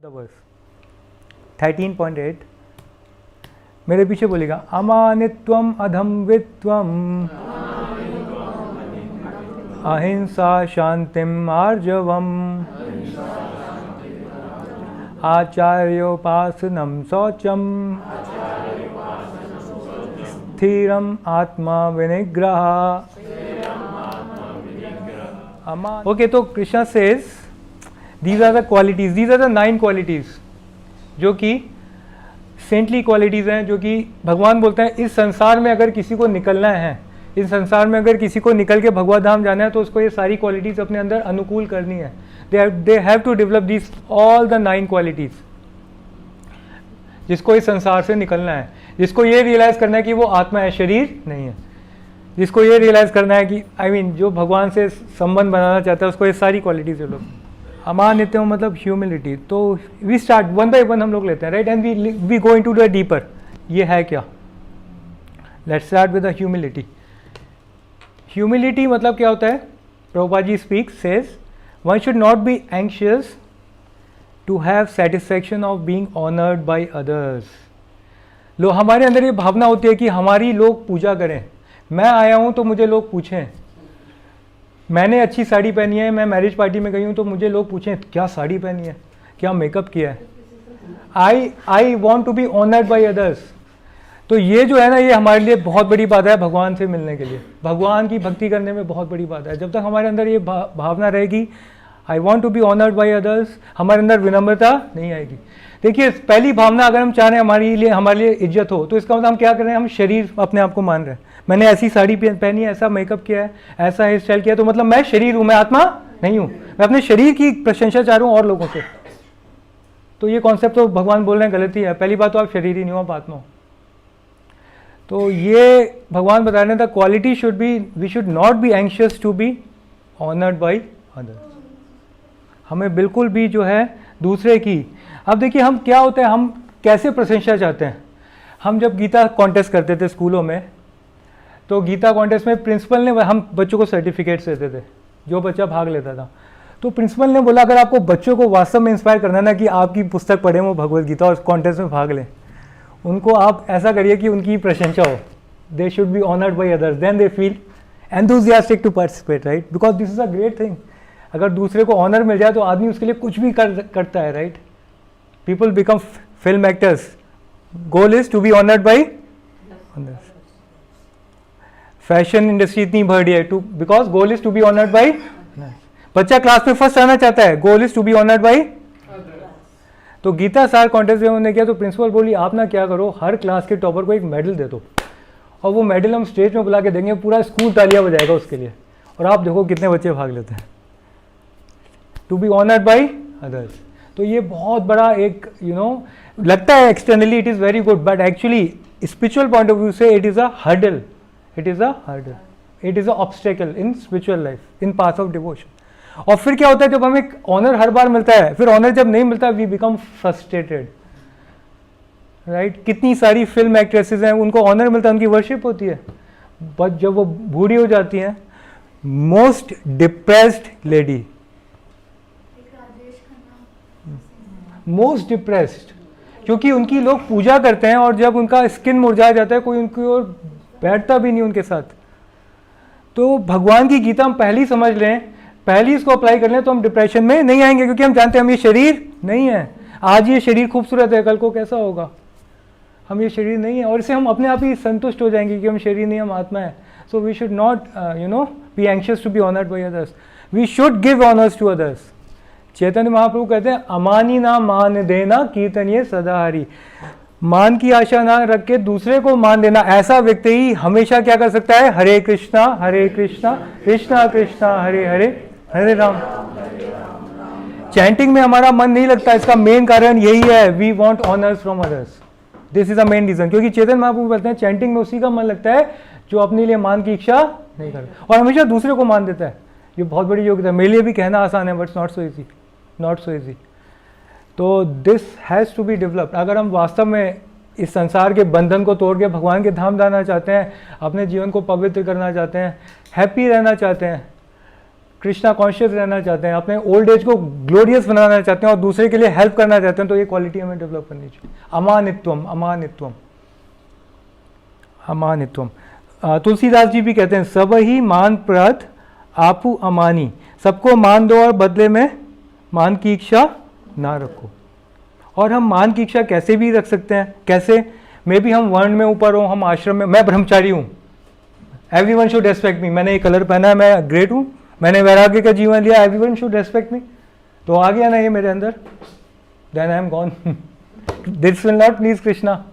Verse 13.8 मेरे पीछे बोलेगा अमानित्वम अधम्वित्वम अहिंसा शांतिम आर्जवम आचार्योपासनम शौचम स्थिरम आत्मा विनिग्रह। ओके, तो Krishna says these are the qualities, these are the 9 qualities जो कि सेंटली क्वालिटीज़ हैं, जो कि भगवान बोलते हैं इस संसार में अगर किसी को निकलना है, इस संसार में अगर किसी को निकल के भगवत धाम जाना है तो उसको ये सारी क्वालिटीज़ अपने अंदर अनुकूल करनी है। They have to develop this all the 9 qualities. जिसको इस संसार से निकलना है, जिसको ये रियलाइज़ करना है कि वो आत्मा है, शरीर नहीं है, जिसको ये रियलाइज़ करना है कि जो भगवान से संबंध बनाना चाहता है, उसको ये सारी क्वालिटीज़ डेवलप। अमानित्य मतलब ह्यूमिलिटी। तो we start one by one हम लोग लेते हैं, right, and we go into the deeper. ये है क्या? Let's start with the humility. Humility मतलब क्या होता है? Prabhupada ji speak says one should not be anxious to have satisfaction of being honoured by others. लो हमारे अंदर ये भावना होती है कि हमारी लोग पूजा करें। मैं आया हूँ तो मुझे लोग पूछें, मैंने अच्छी साड़ी पहनी है, मैं मैरिज पार्टी में गई हूँ तो मुझे लोग पूछें क्या साड़ी पहनी है, क्या मेकअप किया है। I want to be honoured by others. तो ये जो है ना, ये हमारे लिए बहुत बड़ी बात है भगवान से मिलने के लिए, भगवान की भक्ति करने में बहुत बड़ी बात है। जब तक हमारे अंदर ये भावना रहेगी I want to be honoured by others, हमारे अंदर विनम्रता नहीं आएगी। देखिए, पहली भावना अगर हम चाह रहे हैं हमारे लिए इज्जत हो, तो इसका मतलब हम क्या कर रहे हैं? हम शरीर अपने आप को मान रहे हैं। मैंने ऐसी साड़ी पहनी है, ऐसा मेकअप किया है, ऐसा हेयर स्टाइल किया है, तो मतलब मैं शरीर हूँ, मैं आत्मा नहीं हूँ। मैं अपने शरीर की प्रशंसा चाह रहा हूँ और लोगों से। तो ये कॉन्सेप्ट तो भगवान बोल रहे हैं गलती है। पहली बात तो आप शरीर ही नहीं हो, आप आत्मा हो। तो ये भगवान बता रहे हैं the quality should be we should not be anxious to be honoured by others. हमें बिल्कुल भी जो है दूसरे की, अब देखिए हम क्या होता है, हम कैसे प्रशंसा चाहते हैं। हम जब गीता कॉन्टेस्ट करते थे स्कूलों में, तो गीता कॉन्टेस्ट में प्रिंसिपल ने हम बच्चों को सर्टिफिकेट्स देते थे जो बच्चा भाग लेता था। तो प्रिंसिपल ने बोला अगर आपको बच्चों को वास्तव में इंस्पायर करना ना कि आपकी पुस्तक पढ़ें वो भगवत गीता और कॉन्टेस्ट में भाग लें, उनको आप ऐसा करिए कि उनकी प्रशंसा हो। They should be honoured by others, then they feel enthusiastic to participate, right, because this is a great thing. अगर दूसरे को ऑनर मिल जाए तो आदमी उसके लिए कुछ भी करता है, right. People become film actors, goal is to be honoured by others. Fashion industry इतनी बढ़ी है to because goal is to be honoured by. बच्चा क्लास में फर्स्ट आना चाहता है, goal is to be honoured by. तो गीता सार कॉन्टेस्ट में उन्होंने किया, तो प्रिंसिपल बोली आप ना क्या करो, हर क्लास के टॉपर को एक मेडल दे दो और वो मेडल हम स्टेज में बुला के देंगे, पूरा स्कूल तालियां बजाएगा उसके लिए, और आप देखो कितने बच्चे भाग लेते हैं। To be honoured by others. तो ये बहुत बड़ा एक लगता है externally it is very good, but actually spiritual point of view से it is a hurdle, it is a hurdle, it is a obstacle in spiritual life, in path of devotion. और फिर क्या होता है, जब हमें ऑनर हर बार मिलता है, फिर ऑनर जब नहीं मिलता, वी बिकम फ्रस्ट्रेटेड, राइट। कितनी सारी फिल्म एक्ट्रेसेस हैं, उनको ऑनर मिलता है, उनकी वर्शिप होती है, बट जब वो बूढ़ी हो जाती हैं, most depressed lady, most depressed, क्योंकि उनकी लोग पूजा करते हैं और जब उनका स्किन मुरझा जाता है, कोई उनकी ओर बैठता भी नहीं उनके साथ। तो भगवान की गीता हम पहली समझ लें, पहली इसको अप्लाई कर लें, तो हम डिप्रेशन में नहीं आएंगे, क्योंकि हम जानते हैं हम ये शरीर नहीं है। आज ये शरीर खूबसूरत है, कल को कैसा होगा, हम ये शरीर नहीं है, और इससे हम अपने आप ही संतुष्ट हो जाएंगे कि हम शरीर नहीं, हम आत्मा है। So we should not be anxious to be honoured by others, we should give honours to others. Chaitanya Mahaprabhu कहते हैं अमानी ना मान देना कीर्तनीय सदा हरि। मान की आशा ना रख के दूसरे को मान देना, ऐसा व्यक्ति ही हमेशा क्या कर सकता है, हरे कृष्णा कृष्णा कृष्णा हरे हरे, हरे राम। चैंटिंग में हमारा मन नहीं लगता, इसका मेन कारण यही है, we want honours from others. This is the main reason, क्योंकि चैतन्य महाप्रभु कहते हैं चैंटिंग में उसी का मन लगता है जो अपने लिए मान की इच्छा नहीं करता और हमेशा दूसरे को मान देता है। ये बहुत बड़ी योग्यता है, मेरे लिए भी कहना आसान है, but not so easy, not so easy. तो this has to be developed. अगर हम वास्तव में इस संसार के बंधन को तोड़ के भगवान के धाम जाना चाहते हैं, अपने जीवन को पवित्र करना चाहते हैं, हैप्पी रहना चाहते हैं, कृष्णा कॉन्शियस रहना चाहते हैं, अपने ओल्ड एज को ग्लोरियस बनाना चाहते हैं और दूसरे के लिए हेल्प करना चाहते हैं, तो ये क्वालिटी हमें डेवलप करनी चाहिए। अमानित्वम, अमानित्वम, अमानित्वम। तुलसीदास जी भी कहते हैं सब ही मान प्रद आपू अमानी, सबको मान दो और बदले में मान की इच्छा ना रखो। और हम मान की इच्छा कैसे भी रख सकते हैं, कैसे? मे बी हम वर्ण में ऊपर हो, हम आश्रम में, मैं ब्रह्मचारी हूँ, एवरीवन शुड रेस्पेक्ट मी, मैंने ये कलर पहना है, मैं ग्रेट हूँ, मैंने वैराग्य का जीवन लिया, एवरीवन शुड रेस्पेक्ट मी, तो आ गया ना ये मेरे अंदर, then I am gone. This will not please Krishna.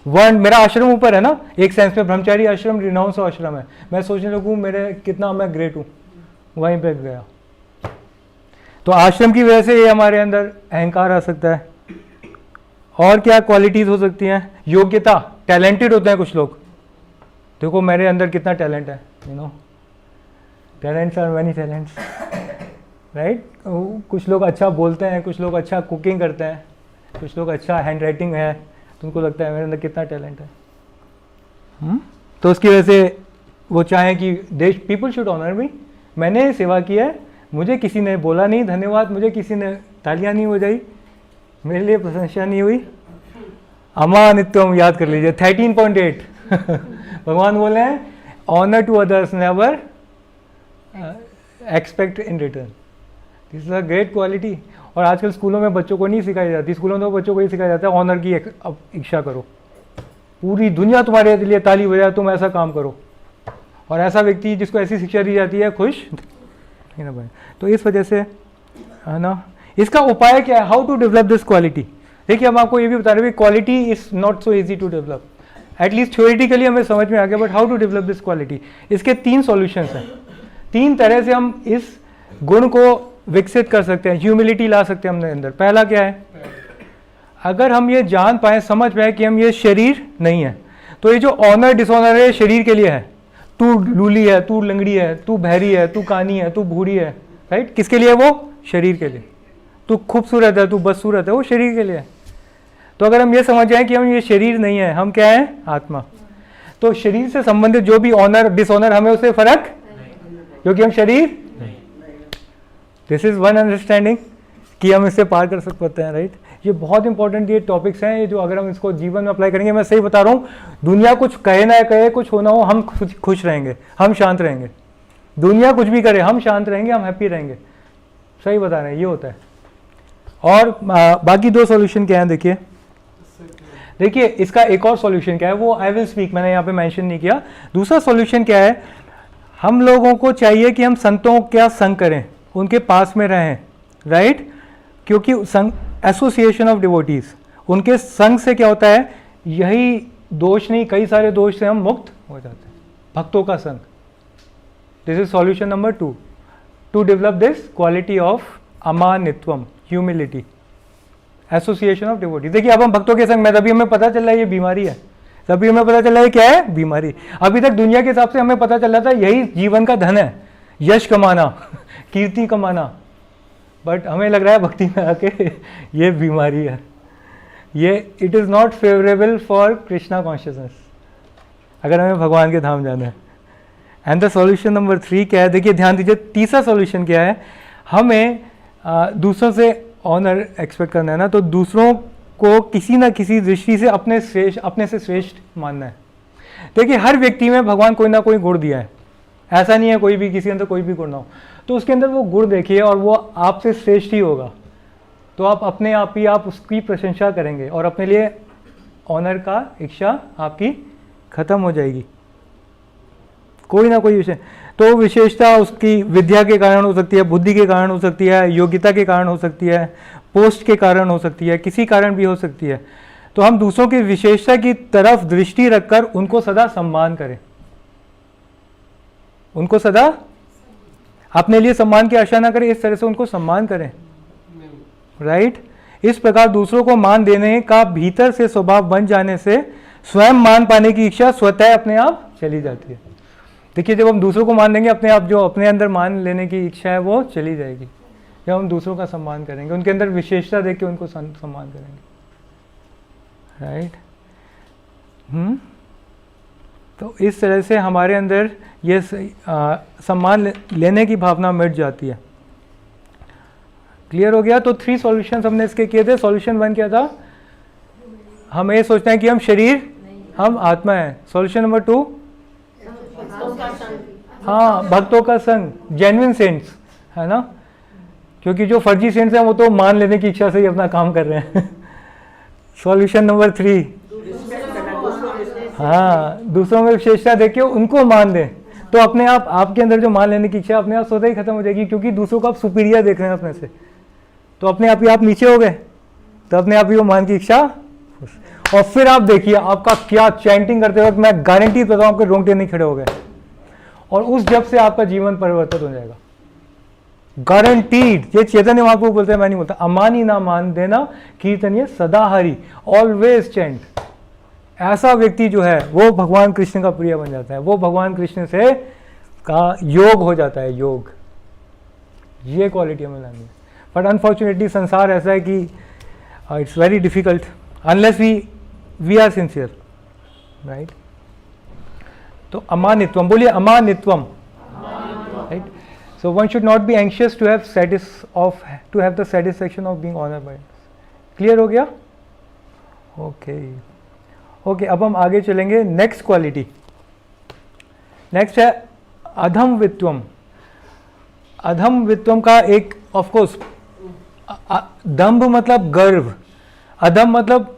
वर्ण, मेरा आश्रम ऊपर है ना, एक सेंस में ब्रह्मचारी आश्रम रिनाउंस आश्रम है, मैं सोचने लगूँ मेरे कितना मैं ग्रेट हूँ, वहीं पे गया। तो आश्रम की वजह से ये हमारे अंदर अहंकार आ सकता है। और क्या क्वालिटीज हो सकती हैं? योग्यता, टैलेंटेड होते हैं कुछ लोग, देखो मेरे अंदर कितना टैलेंट है, you know, talents are many talents, right. कुछ लोग अच्छा बोलते हैं, कुछ लोग अच्छा कुकिंग करते हैं, कुछ लोग अच्छा हैंड राइटिंग है, तुमको लगता है मेरे अंदर कितना टैलेंट है। तो उसकी वजह से वो चाहें कि देश, पीपल शुड ऑनर मी, मैंने सेवा की है, मुझे किसी ने बोला नहीं धन्यवाद, मुझे किसी ने तालियां नहीं बजाई, मेरे लिए प्रशंसा नहीं हुई। अमानित्वम याद कर लीजिए, 13.8 भगवान बोले हैं honour to others, never expect in return, this is a great quality. और आजकल स्कूलों में बच्चों को नहीं सिखाई जाती, स्कूलों में तो बच्चों को ही सिखाया जाता है ऑनर की इच्छा करो, पूरी दुनिया तुम्हारे लिए ताली बजाए, तुम ऐसा काम करो। और ऐसा व्यक्ति जिसको ऐसी शिक्षा दी जाती है खुश नहीं ना बने। तो इस वजह से है ना, इसका उपाय क्या है, how to develop this quality? देखिए हम आपको ये भी बता रहे हैं, quality is not so easy to develop, at least theoretically हमें समझ में आ गया, but how to develop this quality? इसके 3 सॉल्यूशंस हैं, 3 तरह से हम इस गुण को विकसित कर सकते हैं, ह्यूमिलिटी ला सकते हैं अपने अंदर। पहला क्या है, अगर हम ये जान पाए, समझ पाए कि हम ये शरीर नहीं है, तो ये जो ऑनर डिसऑनर है शरीर के लिए है, तू लूली है, तू लंगड़ी है, तू बहरी है, तू कानी है, तू बूढ़ी है, राइट, किसके लिए? वो शरीर के लिए। तू खूबसूरत है, तू बदसूरत है, वो शरीर के लिए है। तो अगर हम ये समझ जाए कि हम ये शरीर नहीं है, हम क्या है? आत्मा। तो शरीर से संबंधित जो भी ऑनर डिसऑनर, हमें उससे फर्क, क्योंकि हम शरीर नहीं। दिस इज वन अंडरस्टैंडिंग कि हम इससे पार कर सकते हैं, राइट। ये बहुत इंपॉर्टेंट ये टॉपिक्स हैं, ये जो अगर हम इसको जीवन में अप्लाई करेंगे, मैं सही बता रहा हूँ, दुनिया कुछ कहे ना कहे, कुछ होना हो, हम खुश रहेंगे, हम शांत रहेंगे। दुनिया कुछ भी करे, हम शांत रहेंगे, हम हैप्पी रहेंगे। सही बता रहे हैं, ये होता है। और बाकी 2 सॉल्यूशन क्या है, देखिए इसका एक और सॉल्यूशन क्या है, वो आई विल स्पीक, मैंने यहाँ पे मेंशन नहीं किया। दूसरा सॉल्यूशन क्या है, हम लोगों को चाहिए कि हम संतों का संग करें, उनके पास में रहें, राइट। क्योंकि संग, एसोसिएशन ऑफ डिवोटीज, उनके संग से क्या होता है, यही दोष नहीं, कई सारे दोष से हम मुक्त हो जाते हैं। भक्तों का संग, this is solution number 2 to develop this quality of अमानित्वम, ह्यूमिलिटी, एसोसिएशन ऑफ डिवोटीज। देखिए अब हम भक्तों के संग में, तभी हमें पता चल रहा है ये बीमारी है, तभी हमें पता चल रहा है क्या है बीमारी। अभी तक दुनिया के हिसाब से हमें पता चल रहा था यही जीवन का धन है, यश कमाना, कीर्ति कमाना, बट हमें लग रहा है भक्ति में आके ये बीमारी है, ये it is not favourable for Krishna consciousness, अगर हमें भगवान के धाम जाना है। एंड द सॉल्यूशन नंबर 3 क्या है, देखिए ध्यान दीजिए, तीसरा सॉल्यूशन क्या है, हमें दूसरों से ऑनर एक्सपेक्ट करना है ना, तो दूसरों को किसी ना किसी दृष्टि से अपने से श्रेष्ठ मानना है। देखिए हर व्यक्ति में भगवान कोई ना कोई गुण दिया है, ऐसा नहीं है कोई भी किसी अंदर कोई भी गुण ना हो, तो उसके अंदर वो गुण देखिए और वो आपसे श्रेष्ठ ही होगा, तो आप अपने आप ही आप उसकी प्रशंसा करेंगे और अपने लिए ऑनर का इच्छा आपकी खत्म हो जाएगी। कोई ना कोई विषय, तो विशेषता उसकी विद्या के कारण हो सकती है, बुद्धि के कारण हो सकती है, योग्यता के कारण हो सकती है, पोस्ट के कारण हो सकती है, किसी कारण भी हो सकती है। तो हम दूसरों की विशेषता की तरफ दृष्टि रखकर उनको सदा सम्मान करें, उनको सदा अपने लिए सम्मान की आशा ना करें, इस तरह से उनको सम्मान करें, राइट। इस प्रकार दूसरों को मान देने का भीतर से स्वभाव बन जाने से स्वयं मान पाने की इच्छा स्वतः अपने आप चली जाती है। देखिए जब हम दूसरों को मान देंगे, अपने आप जो अपने अंदर मान लेने की इच्छा है वो चली जाएगी। जब हम दूसरों का सम्मान करेंगे, उनके अंदर विशेषता देख के उनको सम्मान करेंगे, राइट। तो इस तरह से हमारे अंदर ये सम्मान लेने की भावना मिट जाती है। क्लियर हो गया? तो 3 सॉल्यूशंस हमने इसके किए थे। सॉल्यूशन 1 क्या था? हम ये सोचते हैं कि हम शरीर, हम आत्मा है। सॉल्यूशन नंबर 2, हाँ, भक्तों का संग, जेन्युइन सेंट्स, है ना, क्योंकि जो फर्जी सेंट्स हैं वो तो मान लेने की इच्छा से ही अपना काम कर रहे हैं। सॉल्यूशन नंबर 3, हाँ, दूसरों में विशेषता देख के उनको मान दें, तो अपने आप आपके अंदर जो मान लेने की इच्छा अपने आप स्वतः ही खत्म हो जाएगी, क्योंकि दूसरों को आप सुपीरियर देख रहे हैं अपने से, तो अपने आप ही आप नीचे हो गए, तो अपने आप ही वो मान की इच्छा। और फिर आप देखिए आपका क्या चैंटिंग करते वक्त मैं गारंटी देता हूँ आपके रोंगटे नहीं खड़े हो गए, और उस जब से आपका जीवन परिवर्तित हो जाएगा, गारंटीड। ये चैतन्य महाप्रभु बोलते हैं, मैं नहीं बोलता। अमानी ना मान देना कीर्तनीय सदा हरि, ऑलवेज चैंट। ऐसा व्यक्ति जो है वो भगवान कृष्ण का प्रिय बन जाता है, वो भगवान कृष्ण से का योग हो जाता है, योग। ये क्वालिटी हमें लानी है। बट अनफॉर्चुनेटली संसार ऐसा है कि it's very difficult unless we are sincere, right. तो अमानित्वम, बोलिए अमानित्वम, right. So one should not be anxious to have the satisfaction of being honored by others. Clear हो गया? ओके, अब हम आगे चलेंगे। नेक्स्ट क्वालिटी, नेक्स्ट है अधम वित्वम। अधम वित्वम का एक, ऑफ कोर्स, दंभ मतलब गर्व, अधम मतलब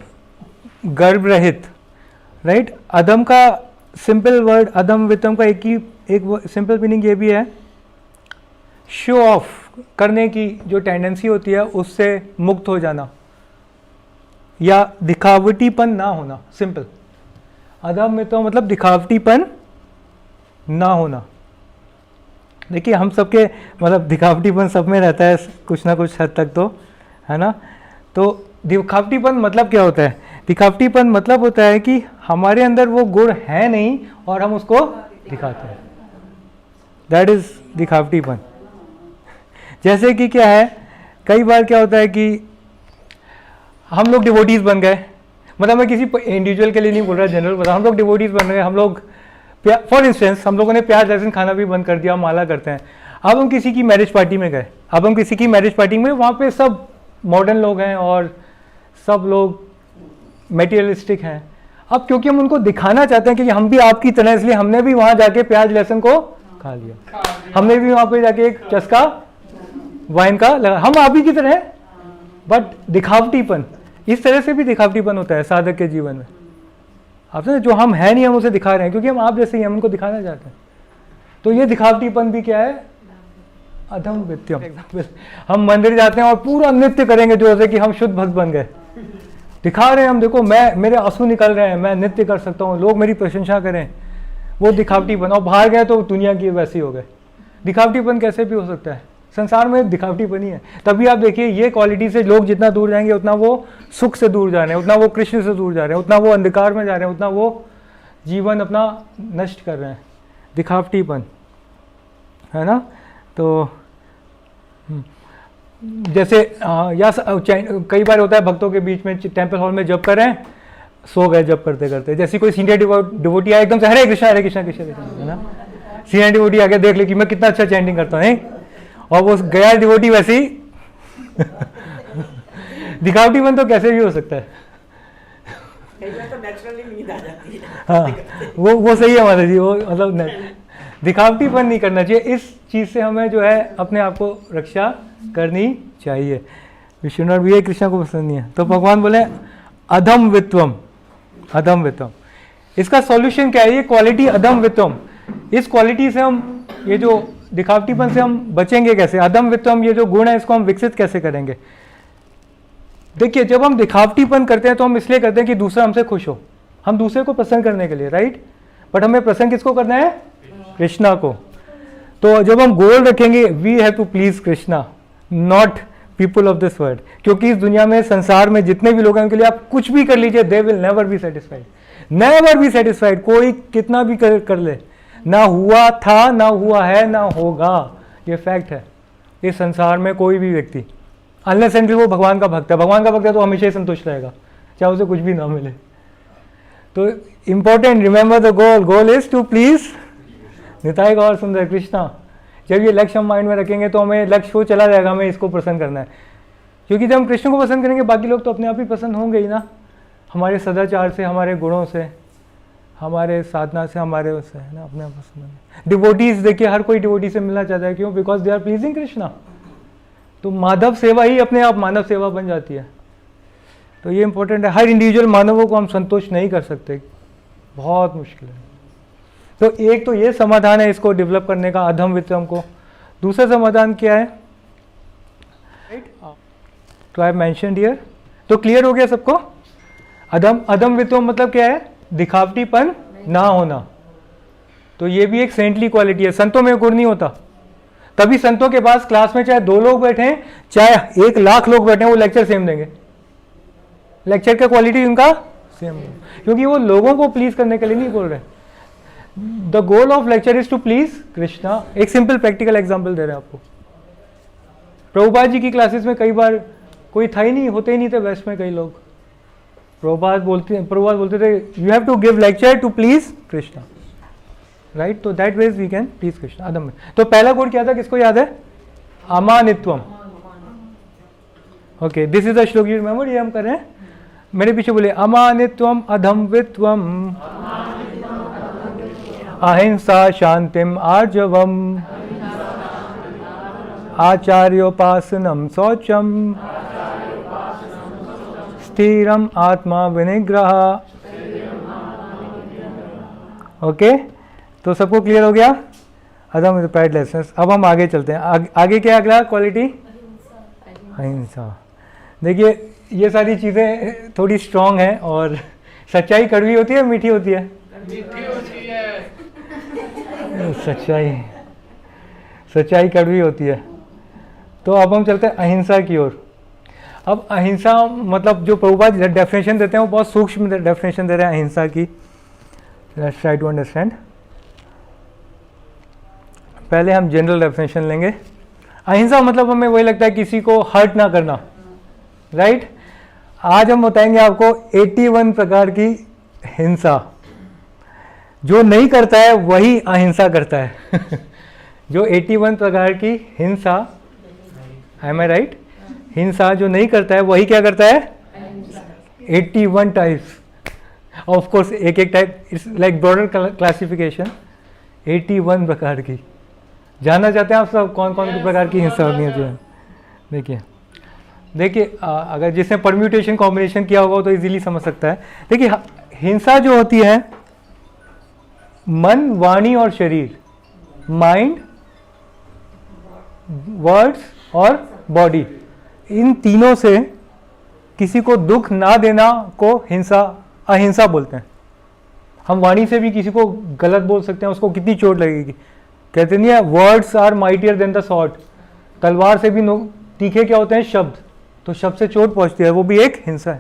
गर्व रहित, राइट। अधम का सिंपल वर्ड, अधम वित्वम का एक सिंपल मीनिंग ये भी है, शो ऑफ करने की जो टेंडेंसी होती है उससे मुक्त हो जाना, या दिखावटीपन ना होना। सिंपल अधम में तो मतलब दिखावटीपन ना होना। देखिए हम सबके मतलब दिखावटीपन सब में रहता है कुछ ना कुछ हद तक, तो है ना। तो दिखावटीपन मतलब क्या होता है? दिखावटीपन मतलब होता है कि हमारे अंदर वो गुण है नहीं और हम उसको दिखाते हैं, दैट इज दिखावटीपन। जैसे कि क्या है, कई बार क्या होता है कि हम लोग डिवोटीज बन गए, मतलब मैं किसी इंडिविजुअल के लिए नहीं बोल रहा, जनरल बता, हम लोग डिवोटीज बन गए, हम लोग फॉर इंस्टेंस हम लोगों ने प्याज लहसुन खाना भी बंद कर दिया, माला करते हैं। अब हम किसी की मैरिज पार्टी में गए, अब हम किसी की मैरिज पार्टी में, वहाँ पे सब मॉडर्न लोग हैं और सब लोग मेटीरियलिस्टिक हैं। अब क्योंकि हम उनको दिखाना चाहते हैं कि हम भी आपकी तरह, इसलिए हमने भी वहाँ जाके प्याज लहसुन को खा लिया, हमने भी वहाँ पे जाके एक चस्का वाइन का लगा, हम आप ही की तरह है। बट दिखावटीपन, इस तरह से भी दिखावटीपन होता है साधक के जीवन में। आप जो हम हैं नहीं हम उसे दिखा रहे हैं, क्योंकि हम आप जैसे ही हम उनको दिखाना चाहते हैं। तो ये दिखावटीपन भी क्या है? अधम वित्वम। हम मंदिर जाते हैं और पूरा नृत्य करेंगे जो है कि हम शुद्ध भक्त बन गए, दिखा रहे हैं हम, देखो मैं, मेरे आंसू निकल रहे हैं, मैं नृत्य कर सकता हूँ, लोग मेरी प्रशंसा करें, वो दिखावटीपन। और बाहर गए तो दुनिया की वैसे ही हो गए। दिखावटीपन कैसे भी हो सकता है? संसार में दिखावटीपन ही है। तभी आप देखिए ये क्वालिटी से लोग जितना दूर जाएंगे उतना वो सुख से दूर जा रहे हैं, उतना वो कृष्ण से दूर जा रहे हैं, उतना वो अंधकार में जा रहे हैं, उतना वो जीवन अपना नष्ट कर रहे हैं। दिखावटीपन, है ना। तो जैसे या कई बार होता है भक्तों के बीच में टेम्पल हॉल में जप कर रहे हैं, सो गए जप करते करते। जैसे कोई सीनियर डिवोटी आया एकदम से हरे कृष्णा कृष्ण कृष्ण, है ना। सीनियर डिवोटी आके देख ले कि मैं कितना अच्छा चैंटिंग करता हूँ, और वो गया डिवोटी वैसे ही दिखावटीपन तो कैसे भी हो सकता है। तो नेचुरली नींद आ जाती है। हाँ, वो सही है माता जी, वो मतलब दिखावटीपन नहीं करना चाहिए। इस चीज़ से हमें जो है अपने आप को रक्षा करनी चाहिए। विष्णु और भी कृष्णा को पसंद नहीं है, तो भगवान बोले अधम वित्वम, अधम वित्वम। इसका सॉल्यूशन क्या है? ये क्वालिटी अधम वित्वम, इस क्वालिटी से हम, ये जो दिखावटीपन से हम बचेंगे कैसे? अधम वित्वम, ये जो गुण है इसको हम विकसित कैसे करेंगे? देखिए जब हम दिखावटीपन करते हैं तो हम इसलिए करते हैं कि दूसरा हमसे खुश हो, हम दूसरे को प्रसन्न करने के लिए, राइट। बट हमें प्रसन्न किसको करना है? कृष्णा को। तो जब हम गोल रखेंगे we have to please Krishna, not people of this world, क्योंकि इस दुनिया में, संसार में जितने भी लोग हैं उनके लिए आप कुछ भी कर लीजिए, they will never be satisfied, never be satisfied. कोई कितना भी कर ले, ना हुआ था, ना हुआ है, ना होगा, ये फैक्ट है। इस संसार में कोई भी व्यक्ति अनलेस एंटिल वो भगवान का भक्त है, भगवान का भक्त है तो हमेशा ही संतुष्ट रहेगा, चाहे उसे कुछ भी ना मिले। तो important, remember the goal, goal is to please Nitai Gaur Sundar Krishna. जब ये लक्ष्य हम माइंड में रखेंगे तो हमें लक्ष्य वो चला जाएगा, हमें इसको पसंद करना है, क्योंकि जब हम कृष्ण को पसंद करेंगे बाकी लोग तो अपने आप ही पसंद होंगे ही ना, हमारे सदाचार से, हमारे गुणों से, हमारे साधना से, हमारे उससे, है ना, अपने आप पसंद होंगे। डिवोटीज देखिए, हर कोई डिवोटी से मिलना चाहता है, क्यों? Because they are pleasing Krishna. तो माधव सेवा ही अपने आप मानव सेवा बन जाती है। तो ये इंपॉर्टेंट है, हर इंडिविजुअल मानवों को हम संतुष्ट नहीं कर सकते, बहुत मुश्किल है। तो एक तो ये समाधान है इसको डेवलप करने का, अधम वित्तम को। दूसरा समाधान क्या है? तो आई मेंशन्ड हियर। तो क्लियर हो गया सबको? अधम वित्तम मतलब क्या है? दिखावटीपन ना होना। तो ये भी एक सेंटली क्वालिटी है, संतों में गुण नहीं होता। तभी संतों के पास क्लास में चाहे 2 लोग बैठे हैं, चाहे 1,00,000 लोग बैठे हैं, वो लेक्चर सेम देंगे। लेक्चर का क्वालिटी उनका सेम है, क्योंकि वो लोगों को प्लीज करने के लिए नहीं बोल रहे। The goal of lecture is to please Krishna. एक सिंपल प्रैक्टिकल एग्जांपल दे रहे हैं आपको। प्रभुपाद जी की क्लासेस में कई बार कोई था ही नहीं, होते ही नहीं थे वेस्ट में कई लोग। प्रभुपाद बोलते थे you have to give lecture to please Krishna, right? तो that ways we can please Krishna, अदम में। तो पहला गुण क्या था, किसको याद है? अमानित्वम। ओके, दिस इज द श्लोक, यू रिमेंबर? ये हम कर रहे हैं, मेरे पीछे बोले, अमानित्वम अधमवित्वम अहिंसा शांतिम आर्जवम आचार्योपासनम शौचम स्थिरम आत्मा विनिग्रह। ओके, तो सबको क्लियर हो गया? अदम प्राइडलेसनेस। अब हम आगे चलते हैं। आगे क्या अगला क्वालिटी? अहिंसा। देखिए ये सारी चीज़ें थोड़ी स्ट्रांग हैं, और सच्चाई कड़वी होती है, मीठी होती है? मीठी होती है। सच्चाई कड़वी होती है। तो अब हम चलते हैं अहिंसा की ओर। अब अहिंसा मतलब जो प्रभुपाद डेफिनेशन देते हैं वो बहुत सूक्ष्म डेफिनेशन दे रहे हैं अहिंसा की। Let's try to understand. पहले हम जनरल डेफिनेशन लेंगे। अहिंसा मतलब हमें वही लगता है किसी को हर्ट ना करना, राइट? आज हम बताएंगे आपको 81 प्रकार की हिंसा। जो नहीं करता है वही अहिंसा करता है। जो 81 प्रकार की हिंसा, एम आई राइट? हिंसा जो नहीं करता है वही क्या करता है? 81 टाइप्स। ऑफ कोर्स एक एक type, it's like broader classification. 81 प्रकार की। जानना चाहते हैं आप सब कौन कौन प्रकार की हिंसा होती है? जो देखिए अगर जिसने परम्यूटेशन कॉम्बिनेशन किया होगा तो इजीली समझ सकता है। देखिए हिंसा जो होती है मन, वाणी और शरीर, माइंड, वर्ड्स और बॉडी, इन तीनों से किसी को दुख ना देना को अहिंसा बोलते हैं। हम वाणी से भी किसी को गलत बोल सकते हैं, उसको कितनी चोट लगेगी। कहते नहीं है words are mightier than the sword. तलवार से भी तीखे क्या होते हैं? शब्द। तो शब्द से चोट पहुंचती है, वो भी एक हिंसा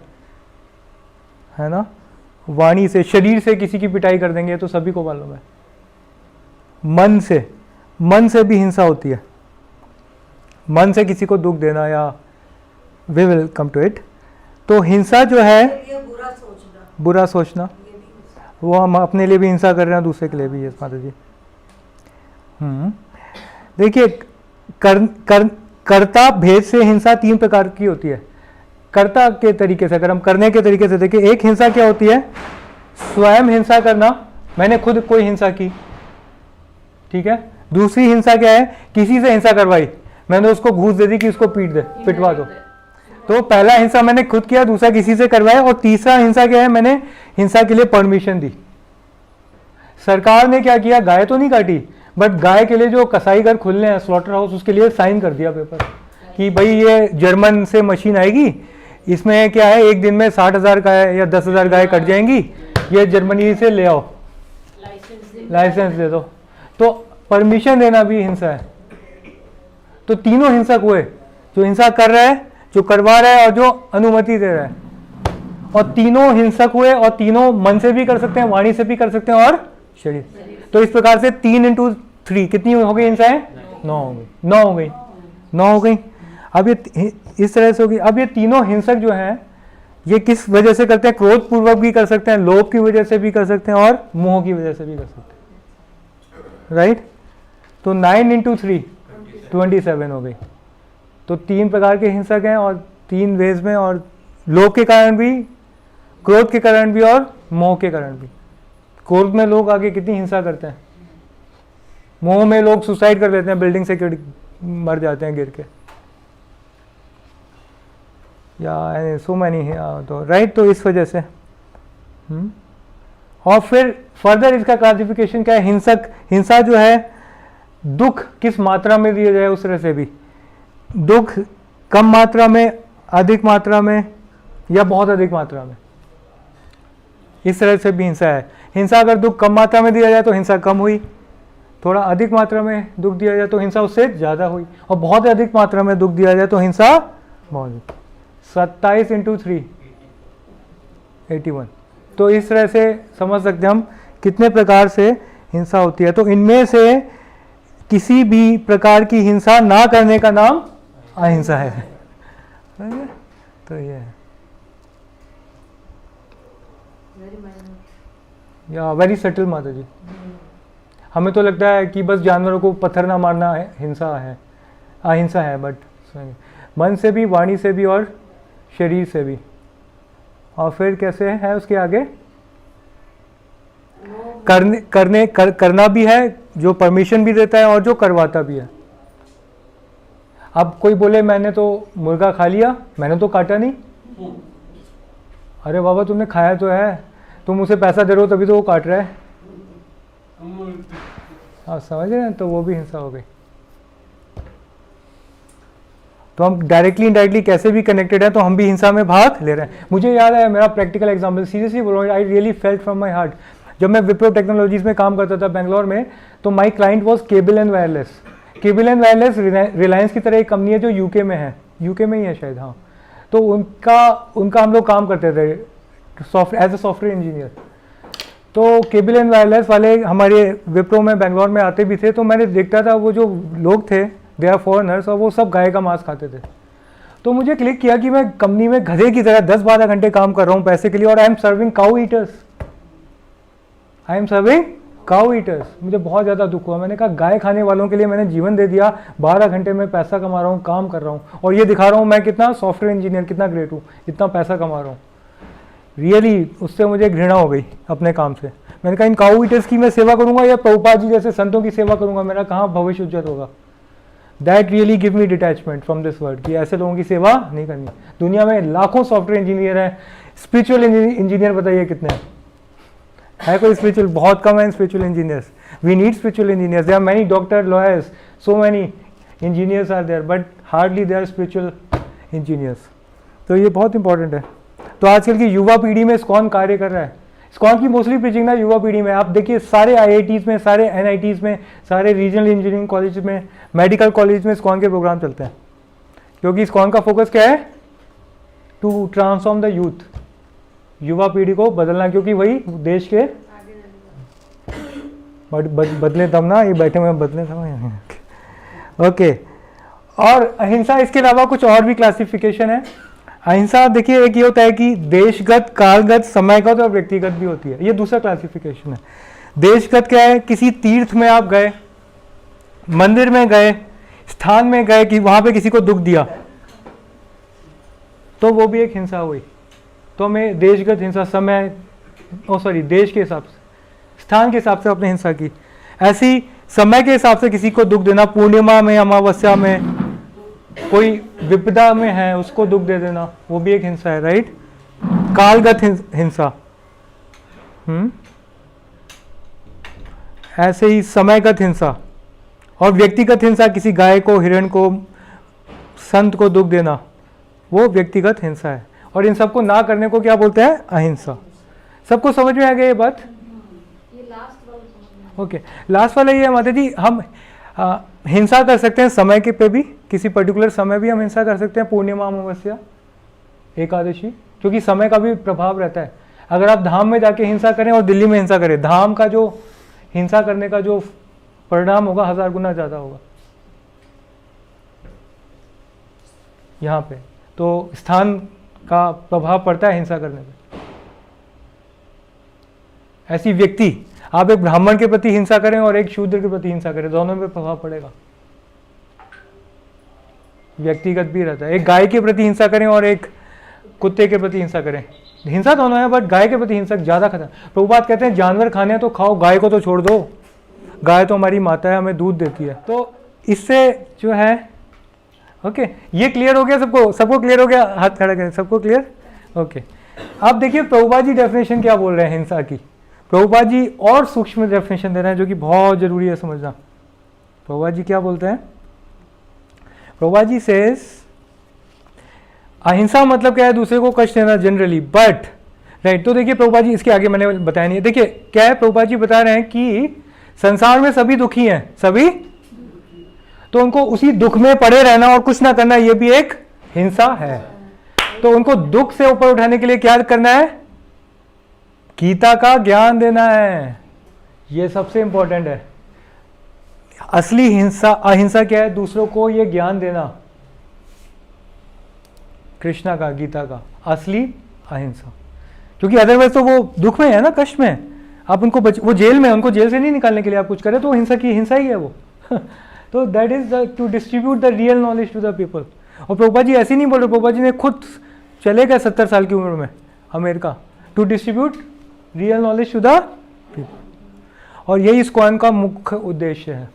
है ना? वाणी से, शरीर से किसी की पिटाई कर देंगे तो सभी को मालूम है। मन से भी हिंसा होती है। मन से किसी को दुख देना, या we will come to it. तो हिंसा जो है बुरा सोचना, वो हम अपने लिए भी हिंसा कर रहे हैं, दूसरे के लिए भी। यस माता जी। देखिए कर्ता भेद से हिंसा 3 प्रकार की होती है। कर्ता के तरीके से, अगर हम करने के तरीके से देखिए, एक हिंसा क्या होती है? स्वयं हिंसा करना, मैंने खुद कोई हिंसा की, ठीक है। दूसरी हिंसा क्या है? किसी से हिंसा करवाई, मैंने उसको घूस दे दी कि उसको पिटवा दो। तो पहला हिंसा मैंने खुद किया, दूसरा किसी से करवाया, और तीसरा हिंसा क्या है? मैंने हिंसा के लिए परमिशन दी। सरकार ने क्या किया? गाय तो नहीं काटी, बट गाय के लिए जो कसाई घर खुलने हैं, स्लॉटर हाउस, उसके लिए साइन कर दिया पेपर कि भाई ये जर्मन से मशीन आएगी, इसमें क्या है, एक दिन में 60,000 गाय या 10,000 गाय कट जाएंगी, ये जर्मनी से ले आओ, लाइसेंस दे दो। तो परमिशन देना भी हिंसा है। तो तीनों हिंसक हुए, जो हिंसा कर रहा है, जो करवा रहा है, और जो अनुमति दे रहा है। और तीनों हिंसक हुए, और तीनों मन से भी कर सकते हैं, वाणी से भी कर सकते हैं, और शरीर। तो इस प्रकार से 3 into 3 कितनी हो गई हिंसाएं? 9 हो गई। अब ये इस तरह से होगी। अब ये तीनों हिंसक जो हैं, ये किस वजह से करते हैं? क्रोध पूर्वक भी कर सकते हैं, लोभ की वजह से भी कर सकते हैं और मोह की वजह से भी कर सकते हैं, राइट? तो 9 इंटू 3 27 हो गई। तो 3 प्रकार के हिंसक हैं और 3 वेज में, और लोभ के कारण भी, क्रोध के कारण भी और मोह के कारण भी। क्रोध में लोग आगे कितनी हिंसा करते हैं, मोह में लोग सुसाइड कर लेते हैं, बिल्डिंग से मर जाते हैं गिर के, या सो मैनी, तो राइट। तो इस वजह से और फिर फर्दर इसका क्लासिफिकेशन क्या है? हिंसा जो है, दुख किस मात्रा में दिया जाए उस तरह से भी, दुख कम मात्रा में, अधिक मात्रा में, या बहुत अधिक मात्रा में, इस तरह से भी हिंसा है। हिंसा अगर दुख कम मात्रा में दिया जाए तो हिंसा कम हुई, थोड़ा अधिक मात्रा में दुख दिया जाए तो हिंसा उससे ज़्यादा हुई, और बहुत अधिक मात्रा में दुख दिया जाए तो हिंसा बहुत। 27 इंटू 3 81। तो इस तरह से समझ सकते हम कितने प्रकार से हिंसा होती है। तो इनमें से किसी भी प्रकार की हिंसा ना करने का नाम अहिंसा है। तो ये है, या वेरी सटल माता जी। हमें तो लगता है कि बस जानवरों को पत्थर ना मारना है हिंसा है, अहिंसा है, बट मन से भी, वाणी से भी और शरीर से भी। और फिर कैसे है उसके आगे? करना भी है, जो परमिशन भी देता है और जो करवाता भी है। अब कोई बोले मैंने तो मुर्गा खा लिया, मैंने तो काटा नहीं। अरे बाबा तुमने खाया तो है, तुम उसे पैसा दे रहे हो तभी तो वो काट रहा है। आप समझ रहे हैं? तो वो भी हिंसा हो गई। तो हम डायरेक्टली इनडायरेक्टली कैसे भी कनेक्टेड है, तो हम भी हिंसा में भाग ले रहे हैं। मुझे याद है मेरा प्रैक्टिकल एग्जाम्पल, सीरियसली बोल रहा हूँ, I really felt from my heart. जब मैं विप्रो टेक्नोलॉजीज में काम करता था बेंगलोर में, तो my client was cable and wireless. Cable and wireless Reliance की तरह एक कंपनी है जो यूके में है, यूके में ही है शायद, हाँ। तो उनका हम लोग काम करते थे एज ए सॉफ्टवेयर इंजीनियर। तो केबल एंड वायरलेस वाले हमारे विप्रो में बेंगलोर में आते भी थे। तो मैंने देखता था वो जो लोग थे, दे आर फॉरेनर्स, और वो सब गाय का मांस खाते थे। तो मुझे क्लिक किया कि मैं कंपनी में गधे की तरह 10-12 घंटे काम कर रहा हूँ पैसे के लिए, और I am serving cow eaters. मुझे बहुत ज़्यादा दुख हुआ। मैंने कहा गाय खाने वालों के लिए मैंने जीवन दे दिया, 12 घंटे में पैसा कमा रहा हूँ, काम कर रहा हूँ, और ये दिखा रहा हूँ मैं कितना सॉफ्टवेयर इंजीनियर, कितना ग्रेट हूँ, इतना पैसा कमा रहा हूँ। रियली उससे मुझे घृणा हो गई अपने काम से। मैंने कहा इन काउ ईटर्स की मैं सेवा करूँगा या प्रभुपाद जी जैसे संतों की सेवा करूँगा, मेरा कहाँ भविष्य उज्जवल होगा। That really give me detachment from this world, कि ऐसे लोगों की सेवा नहीं करनी। दुनिया में लाखों सॉफ्टवेयर इंजीनियर हैं, स्पिरिचुअल इंजीनियर बताइए कितने है? कोई स्पिरिचुअल? बहुत कम है spiritual engineers. We need spiritual engineers. There are many doctor, lawyers, so many engineers are there, but hardly there spiritual engineers. तो ये बहुत इंपॉर्टेंट है। तो आजकल की युवा पीढ़ी में इस्कॉन कार्य कर रहा है। इस्कॉन की मोस्टली प्रीचिंग ना युवा पीढ़ी में। आप देखिए सारे IITs में, सारे NITs में, सारे रीजनल इंजीनियरिंग कॉलेज में, मेडिकल कॉलेज में इस्कॉन के प्रोग्राम चलते हैं, क्योंकि इस्कॉन का फोकस क्या है? टू ट्रांसफॉर्म द यूथ, युवा पीढ़ी को बदलना, क्योंकि वही देश के बदले तब ना, ये बैठे हुए बदले तब। ओके। और अहिंसा, इसके अलावा कुछ और भी क्लासिफिकेशन है। अहिंसा देखिए एक ये होता है कि देशगत, कालगत, समयगत और व्यक्तिगत भी होती है। ये दूसरा क्लासिफिकेशन है। देशगत क्या है? किसी तीर्थ में आप गए, मंदिर में गए, स्थान में गए, कि वहां पे किसी को दुख दिया, तो वो भी एक हिंसा हुई। तो हमें देशगत हिंसा, देश के हिसाब से, स्थान के हिसाब से आपने हिंसा की। ऐसी समय के हिसाब से किसी को दुख देना, पूर्णिमा में, अमावस्या में, कोई विपदा में है उसको दुख दे देना, वो भी एक हिंसा है, राइट? कालगत हिंसा, ऐसे ही समयगत हिंसा, और व्यक्तिगत हिंसा, किसी गाय को, हिरण को, संत को दुख देना, वो व्यक्तिगत हिंसा है। और इन सबको ना करने को क्या बोलते हैं? अहिंसा। सबको समझ में आ गया ये बात? ओके। लास्ट वाला ये है माता जी, हम हिंसा कर सकते हैं समय के पे भी, किसी पर्टिकुलर समय भी हम हिंसा कर सकते हैं, पूर्णिमा, अमावस्या, एकादशी, क्योंकि समय का भी प्रभाव रहता है। अगर आप धाम में जाके हिंसा करें और दिल्ली में हिंसा करें, धाम का जो हिंसा करने का जो परिणाम होगा 1000 गुना ज़्यादा होगा यहाँ पे। तो स्थान का प्रभाव पड़ता है हिंसा करने पे। ऐसी व्यक्ति, आप एक ब्राह्मण के प्रति हिंसा करें और एक शूद्र के प्रति हिंसा करें, दोनों में प्रभाव पड़ेगा। व्यक्तिगत भी रहता है। एक गाय के प्रति हिंसा करें और एक कुत्ते के प्रति हिंसा करें, हिंसा दोनों है, बट गाय के प्रति हिंसा ज़्यादा खतरा। प्रभुपाद कहते हैं जानवर खाने हैं तो खाओ, गाय को तो छोड़ दो, गाय तो हमारी माता है, हमें दूध देती है। तो इससे जो है, ओके, ये क्लियर हो गया सबको? सबको क्लियर हो गया? हाथ खड़ा करें, सबको क्लियर? ओके। अब देखिए प्रभुपाद जी डेफिनेशन क्या बोल रहे हैं हिंसा की। प्रभुपाद जी और सूक्ष्म डेफिनेशन दे रहे हैं जो कि बहुत जरूरी है समझना। प्रभुपाद जी क्या बोलते हैं? प्रभुपाद जी सेज अहिंसा मतलब क्या है? दूसरे को कष्ट देना जनरली, बट राइट। तो देखिए प्रभुपाद जी, इसके आगे मैंने बताया नहीं है। देखिए क्या है, प्रभुपाद जी बता रहे हैं कि संसार में सभी दुखी हैं, सभी, तो उनको उसी दुख में पड़े रहना और कुछ ना करना, ये भी एक हिंसा है। तो उनको दुख से ऊपर उठाने के लिए क्या करना है? गीता का ज्ञान देना है। ये सबसे इंपॉर्टेंट है। असली हिंसा, अहिंसा क्या है? दूसरों को ये ज्ञान देना, कृष्णा का, गीता का असली अहिंसा। क्योंकि अदरवाइज तो वो दुख में है ना, कष्ट में। आप उनको वो जेल में, उनको जेल से नहीं निकालने के लिए आप कुछ करें तो हिंसा की हिंसा ही है वो। तो that is to distribute the real knowledge to the people. और प्रभुपाद जी ऐसे नहीं बोल रहे, प्रभुपाद जी ने खुद चले गए 70 साल की उम्र में America, to distribute real knowledge to the people. और यही इस्कॉन का मुख्य उद्देश्य है,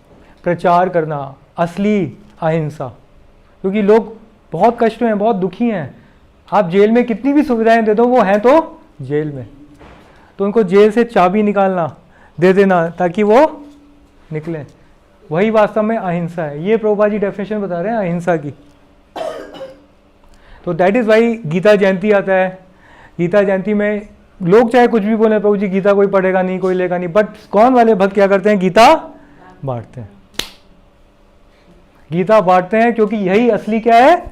प्रचार करना असली अहिंसा। क्योंकि लोग बहुत कष्ट में हैं, बहुत दुखी हैं। आप जेल में कितनी भी सुविधाएं दे दो, वो हैं तो जेल में, तो उनको जेल से चाबी निकालना, दे देना ताकि वो निकलें, वही वास्तव में अहिंसा है। ये प्रभुपाद जी डेफिनेशन बता रहे हैं अहिंसा की। तो that is why Gita Jayanti आता है। गीता जयंती में लोग चाहे कुछ भी बोले, प्रभु जी गीता कोई पढ़ेगा नहीं, कोई लेगा नहीं, बट कौन वाले भक्त क्या करते हैं? गीता बांटते हैं। गीता बांटते हैं क्योंकि यही असली क्या है?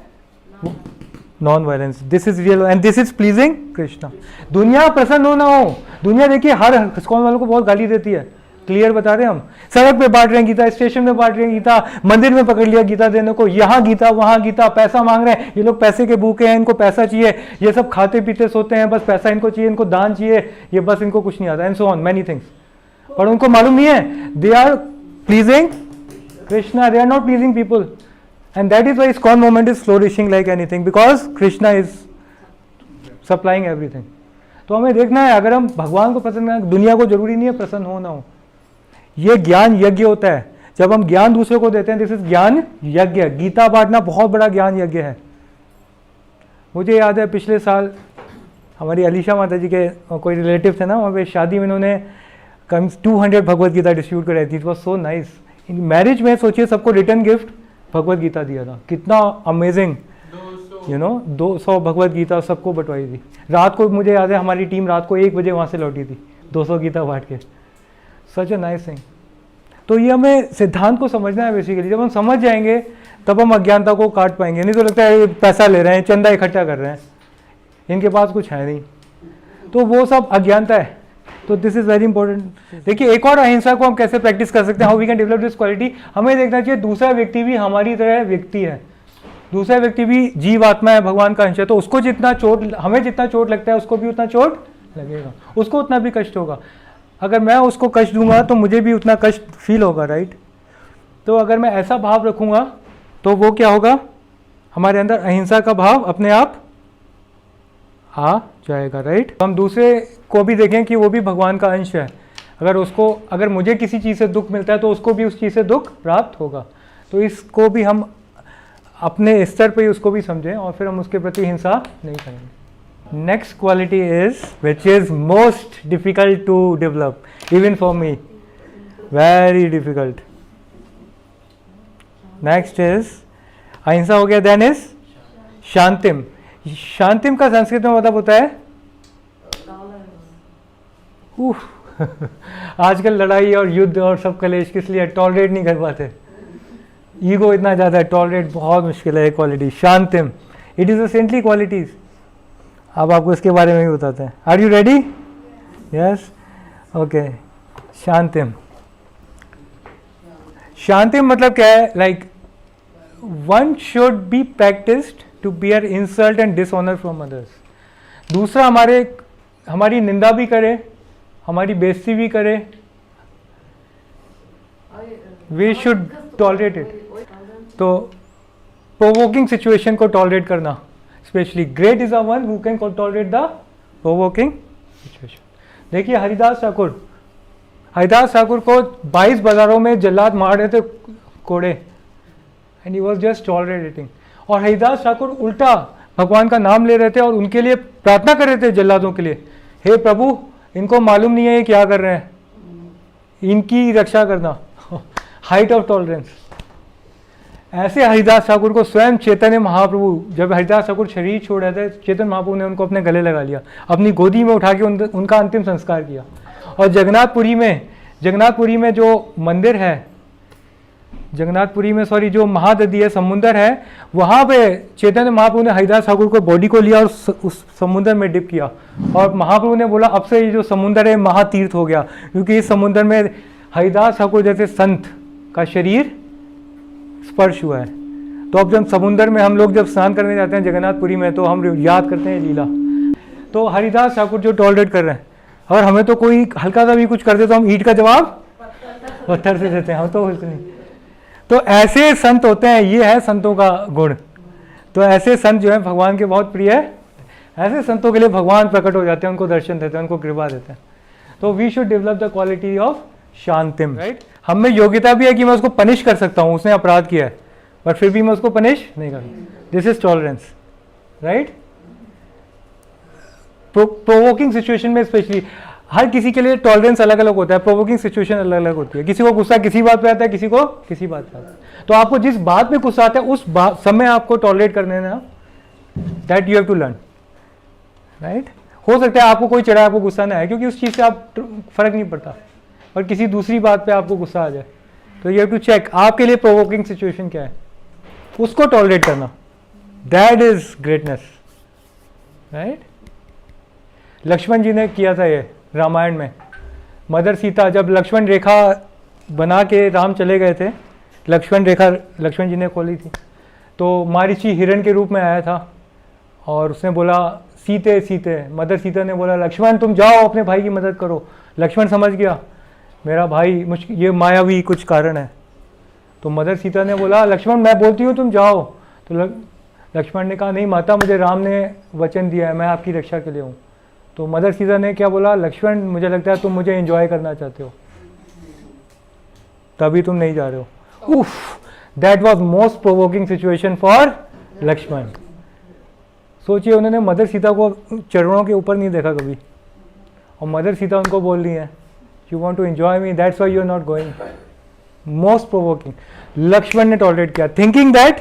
Non violence. This is real and this is pleasing Krishna. दुनिया प्रसन्न हो ना हो, दुनिया देखिए हर इस्कॉन वालों को बहुत गाली देती है, क्लियर बता रहे हैं हम। सड़क पे बांट रहे हैं गीता, स्टेशन में बांट रहे हैं गीता, मंदिर में पकड़ लिया गीता देने को, यहाँ गीता वहाँ गीता, पैसा मांग रहे हैं। ये लोग पैसे के भूखे हैं, इनको पैसा चाहिए, ये सब खाते पीते सोते हैं, बस पैसा इनको चाहिए, इनको दान चाहिए, ये बस इनको कुछ नहीं आता, and so on many things. पर उनको मालूम नहीं है they are pleasing Krishna, they are not pleasing people, and that is why ISKCON movement is flourishing like anything, because Krishna is supplying everything. तो हमें देखना है, अगर हम भगवान को प्रसन्न करना, दुनिया को जरूरी नहीं है प्रसन्न हो ना हो। ये ज्ञान यज्ञ होता है, जब हम ज्ञान दूसरे को देते हैं, दिस इज ज्ञान यज्ञ। गीता बांटना बहुत बड़ा ज्ञान यज्ञ है। मुझे याद है पिछले साल हमारी अलीशा माता जी के कोई रिलेटिव थे ना, वहाँ पे शादी में इन्होंने 200 भगवत गीता डिस्ट्रीब्यूट कराई थी। It was so nice. Marriage में सोचिए सबको रिटर्न गिफ्ट भगवत गीता दिया था, कितना amazing, you know, 200 Bhagavad Gita सबको बंटवाई थी। रात को मुझे याद है हमारी टीम रात को 1 बजे वहाँ से लौटी थी 200 गीता बांट के। सच अ नाइस थिंग। तो ये हमें सिद्धांत को समझना है बेसिकली। जब हम समझ जाएंगे तब हम अज्ञानता को काट पाएंगे। नहीं तो लगता है पैसा ले रहे हैं, चंदा इकट्ठा कर रहे हैं, इनके पास कुछ है नहीं, तो वो सब अज्ञानता है। तो दिस इज वेरी इंपॉर्टेंट। देखिए एक और अहिंसा को हम कैसे प्रैक्टिस कर सकते हैं, how we can develop this quality. हमें देखना चाहिए दूसरा व्यक्ति भी हमारी तरह व्यक्ति है, दूसरा व्यक्ति भी जीव आत्मा है, भगवान का अंश है। तो उसको जितना चोट, हमें जितना चोट लगता है उसको भी उतना चोट लगेगा, उसको उतना भी कष्ट होगा। अगर मैं उसको कष्ट दूंगा तो मुझे भी उतना कष्ट फील होगा, राइट। तो अगर मैं ऐसा भाव रखूंगा तो वो क्या होगा, हमारे अंदर अहिंसा का भाव अपने आप आ जाएगा, राइट। हम दूसरे को भी देखें कि वो भी भगवान का अंश है। अगर मुझे किसी चीज़ से दुख मिलता है तो उसको भी उस चीज़ से दुख प्राप्त होगा। तो इसको भी हम अपने स्तर पे उसको भी समझें और फिर हम उसके प्रति हिंसा नहीं करेंगे। Next quality is which is most difficult to develop, even for me, very difficult. Next is ahimsa हो गया, देन इज शांतिम। शांतिम का संस्कृत में मतलब होता है आजकल लड़ाई और युद्ध और सब कलेश किस लिए, टॉलरेट नहीं कर पाते, ईगो इतना ज़्यादा है, टॉलरेट बहुत मुश्किल है। क्वालिटी शांतिम, it is a saintly qualities. अब आपको इसके बारे में भी बताते हैं। Are you ready? Yes, okay. शांतिम, शांतिम मतलब क्या है, like one should be practised to bear insult and dishonour from others. दूसरा हमारी निंदा भी करे, हमारी बेइज्जती भी करे, वी शुड टॉलरेट इट। तो प्रोवोकिंग सिचुएशन को टॉलरेट करना, specially great is a one who can tolerate the provoking situation. देखिए हरिदास ठाकुर को 22 बाजारों में जल्लाद मार रहे थे कोड़े, and he was just tolerating. और हरिदास ठाकुर उल्टा भगवान का नाम ले रहे थे और उनके लिए प्रार्थना कर रहे थे जल्लादों के लिए, हे प्रभु इनको मालूम नहीं है ये क्या कर रहे हैं, इनकी रक्षा करना। Height of tolerance. ऐसे हरिदास ठाकुर को स्वयं चैतन्य महाप्रभु, जब हरिदास ठाकुर शरीर छोड़ रहे थे, चैतन्य महाप्रभु ने उनको अपने गले लगा लिया, अपनी गोदी में उठा के उनका अंतिम संस्कार किया। और जगन्नाथपुरी में जो मंदिर है, जो महानदी है, समुंदर है, वहाँ पे चैतन्य महाप्रभु ने हरिदास ठाकुर को बॉडी को लिया और उस समुंदर में डिप किया। और महाप्रभु ने बोला अब से ये जो समुंदर है महातीर्थ हो गया, क्योंकि इस समुंदर में हरिदास ठाकुर जैसे संत का शरीर स्पर्श हुआ है। तो अब जब समुंदर में हम लोग जब स्नान करने जाते हैं जगन्नाथपुरी में, तो हम याद करते हैं लीला। तो हरिदास ठाकुर जो टॉलरेट कर रहे हैं, और हमें तो कोई हल्का सा भी कुछ कर दे तो हम ईंट का जवाब पत्थर से देते हैं, हम तो कुछ नहीं। तो ऐसे संत होते हैं, ये है संतों का गुण। तो ऐसे संत जो है भगवान के बहुत प्रिय है, ऐसे संतों के लिए भगवान प्रकट हो जाते हैं, उनको दर्शन देते हैं, उनको कृपा देते हैं। तो we should develop the quality of शांतिम, राइट। हम में योग्यता भी है कि मैं उसको पनिश कर सकता हूँ, उसने अपराध किया है, बट फिर भी मैं उसको पनिश नहीं करूँ। This is tolerance, right. Provoking situation में स्पेशली हर किसी के लिए टॉलरेंस अलग अलग होता है, प्रोवोकिंग सिचुएशन अलग अलग होती है। किसी को गुस्सा किसी बात पे आता है, किसी को किसी बात पे आता है। तो आपको जिस बात पे गुस्सा आता है उस समय आपको टॉलरेट करने ना, that you have to learn, right. हो सकता है आपको कोई चढ़ा, आपको गुस्सा ना आए, क्योंकि उस चीज़ से आप फर्क नहीं पड़ता, और किसी दूसरी बात पे आपको गुस्सा आ जाए, तो यू हैव टू चेक आपके लिए प्रोवोकिंग सिचुएशन क्या है, उसको टॉलरेट करना, that is greatness, right. Lakshman ji ने किया था ये रामायण में। मदर सीता, जब लक्ष्मण रेखा बना के राम चले गए थे, लक्ष्मण रेखा लक्ष्मण जी ने खोली थी, तो मारीची हिरण के रूप में आया था और उसने बोला सीते सीते। मदर सीता ने बोला लक्ष्मण तुम जाओ अपने भाई की मदद करो। लक्ष्मण समझ गया मेरा भाई ये मायावी कुछ कारण है, तो मदर सीता ने बोला लक्ष्मण मैं बोलती हूँ तुम जाओ। तो लक्ष्मण ने कहा नहीं माता, मुझे राम ने वचन दिया है, मैं आपकी रक्षा के लिए हूँ। तो मदर सीता ने क्या बोला, लक्ष्मण मुझे लगता है तुम मुझे एंजॉय करना चाहते हो, तभी तुम नहीं जा रहे हो। उफ, that was most provoking situation for Lakshman. सोचिए उन्होंने मदर सीता को चरणों के ऊपर नहीं देखा कभी, और मदर सीता उनको बोल रही है you want to enjoy me, that's why you are not going. Most provoking. Lakshman ने टॉलरेट किया, थिंकिंग दैट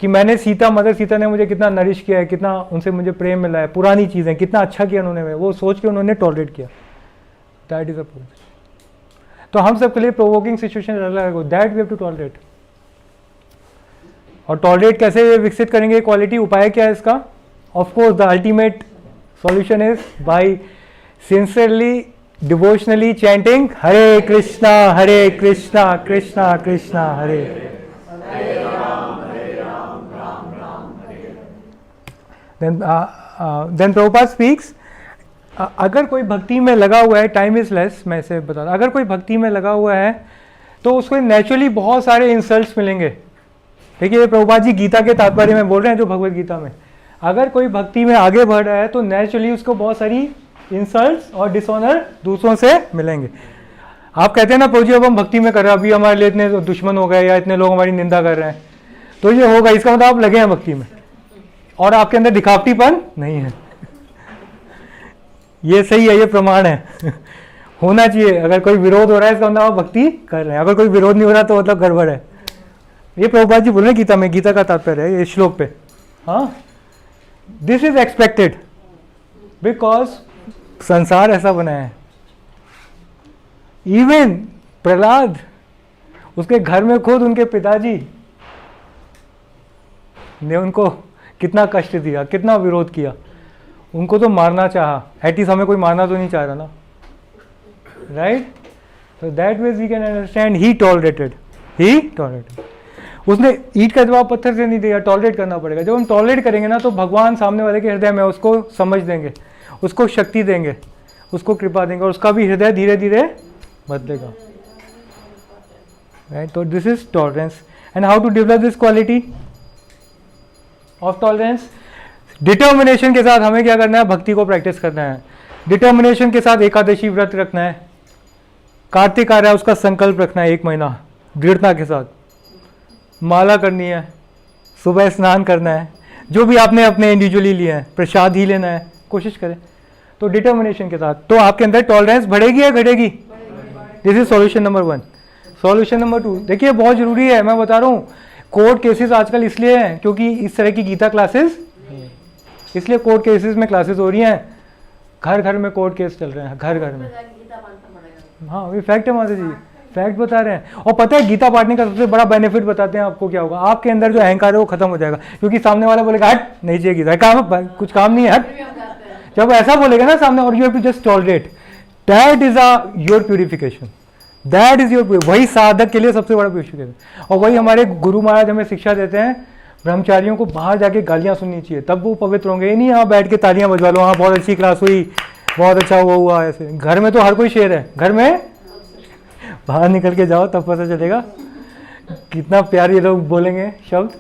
कि मदर सीता ने मुझे कितना नरिश किया है, कितना उनसे मुझे प्रेम मिला है, पुरानी चीज़ें कितना अच्छा किया उन्होंने, वो सोच के उन्होंने टॉलरेट किया। That is a provoking. तो हम सबके लिए प्रोवोकिंग सिचुएशन अलग हो, that we have to tolerate. और टॉलरेट कैसे विकसित करेंगे क्वालिटी, उपाय क्या है इसका? Of course the ultimate solution is by sincerely devotionally chanting Hare Krishna Krishna Krishna Hare. Then Prabhupada speaks, अगर कोई भक्ति में लगा हुआ है, टाइम इज लेस, मैं इसे बता रहा, अगर कोई भक्ति में लगा हुआ है तो उसको नेचुरली बहुत सारे इंसल्ट्स मिलेंगे। देखिए प्रभुपाद जी गीता के तात्पर्य में बोल रहे हैं, जो भगवत गीता में, अगर कोई भक्ति में आगे बढ़ रहा है तो नेचुरली उसको बहुत सारी इंसल्ट्स और डिसऑनर दूसरों से मिलेंगे। आप कहते हैं ना प्रभु जी अब हम भक्ति में कर रहे हैं, अभी हमारे लिए इतने दुश्मन हो गए या इतने लोग हमारी निंदा कर रहे हैं, तो ये होगा, इसका मतलब आप लगे हैं भक्ति में और आपके अंदर दिखावटीपन नहीं है। ये सही है, ये प्रमाण है। होना चाहिए। अगर कोई विरोध हो रहा है इसका मतलब आप भक्ति कर रहे हैं, अगर कोई विरोध नहीं हो रहा तो मतलब गड़बड़ है। ये प्रभुपाद जी बोल रहे हैं गीता में, गीता का तात्पर्य है ये श्लोक पे। हाँ, दिस इज एक्सपेक्टेड बिकॉज संसार ऐसा बना है। इवन प्रहलाद, उसके घर में खुद उनके पिताजी ने उनको कितना कष्ट दिया, कितना विरोध किया, उनको तो मारना चाहा, एटलीस्ट हमें कोई मारना तो नहीं चाह रहा ना, right. So that way we can understand he tolerated. उसने ईंट का जवाब पत्थर से नहीं दिया, टॉलरेट करना पड़ेगा। जब हम टॉलरेट करेंगे ना तो भगवान सामने वाले के हृदय में उसको समझ देंगे, उसको शक्ति देंगे, उसको कृपा देंगे और उसका भी हृदय धीरे धीरे बदलेगा। राइट, तो this is tolerance. And how to develop this quality of tolerance? Determination के साथ हमें क्या करना है? भक्ति को प्रैक्टिस करना है। डिटर्मिनेशन के साथ एकादशी व्रत रखना है, कार्तिक आ रहा है उसका संकल्प रखना है 1 महीना दृढ़ता के साथ, माला करनी है, सुबह स्नान करना है, जो भी आपने अपने इंडिविजुअली लिए हैं, प्रसाद ही लेना है, कोशिश करें। तो डिटर्मिनेशन के साथ तो आपके अंदर टॉलरेंस बढ़ेगी या घटेगी? This is solution number 1। Solution number 2, देखिए बहुत जरूरी है, मैं बता रहा हूँ, कोर्ट केसेस आजकल इसलिए हैं क्योंकि इस तरह की गीता क्लासेस, इसलिए कोर्ट केसेस में क्लासेस हो रही हैं। घर घर में कोर्ट केस चल रहे हैं, घर घर में। हाँ, ये फैक्ट है माता जी, फैक्ट बता रहे हैं। और पता है गीता पाठने का सबसे बड़ा बेनिफिट बताते हैं आपको क्या होगा? आपके अंदर जो अहंकार है वो खत्म हो जाएगा, क्योंकि सामने वाला बोलेगा हट नहीं चाहिए गीता, काम कुछ काम नहीं है हट। जब ऐसा बोलेगा ना सामने, और you have to just tolerate, that is your purification, that is your, वही साधक के लिए सबसे बड़ा प्यूरिफिकेशन। और वही हमारे गुरु महाराज हमें शिक्षा देते हैं, ब्रह्मचारियों को बाहर जाके गालियां सुननी चाहिए तब वो पवित्र होंगे। ये नहीं यहाँ बैठ के तालियां बजवा लो, हाँ बहुत अच्छी क्लास हुई, बहुत अच्छा हुआ ऐसे। घर में तो हर कोई शेर है, घर में बाहर निकल के जाओ तब पता चलेगा कितना प्यार ये लोग बोलेंगे शब्द।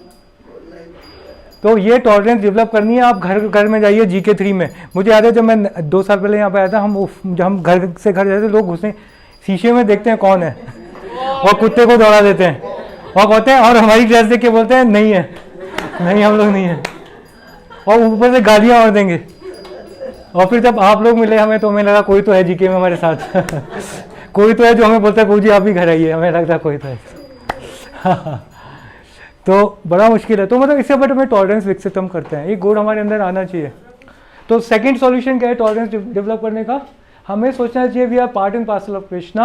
तो ये टॉलरेंस डेवलप करनी है। आप घर घर में जाइए GK 3 में। मुझे याद है जब मैं 2 साल पहले यहाँ पे आया था, जब हम घर से घर जाते लोग घुसे शीशे में देखते हैं कौन है और कुत्ते को दौड़ा देते हैं और कहते हैं, और हमारी ड्रेस देख के बोलते हैं नहीं है, नहीं हम लोग नहीं है, और ऊपर से गालियाँ और देंगे। और फिर जब आप लोग मिले हमें तो हमें लगा कोई तो है GK में हमारे साथ कोई तो है जो हमें बोलता है प्रभु जी आप भी घर आइए, हमें लगता है कोई तो है तो बड़ा मुश्किल है। तो मतलब इससे बट हमें टॉलरेंस विकसित हम करते हैं, ये गुण हमारे अंदर आना चाहिए। तो सेकंड सॉल्यूशन क्या है टॉलरेंस डेवलप करने का? हमें सोचना चाहिए we are part and parcel of Krishna.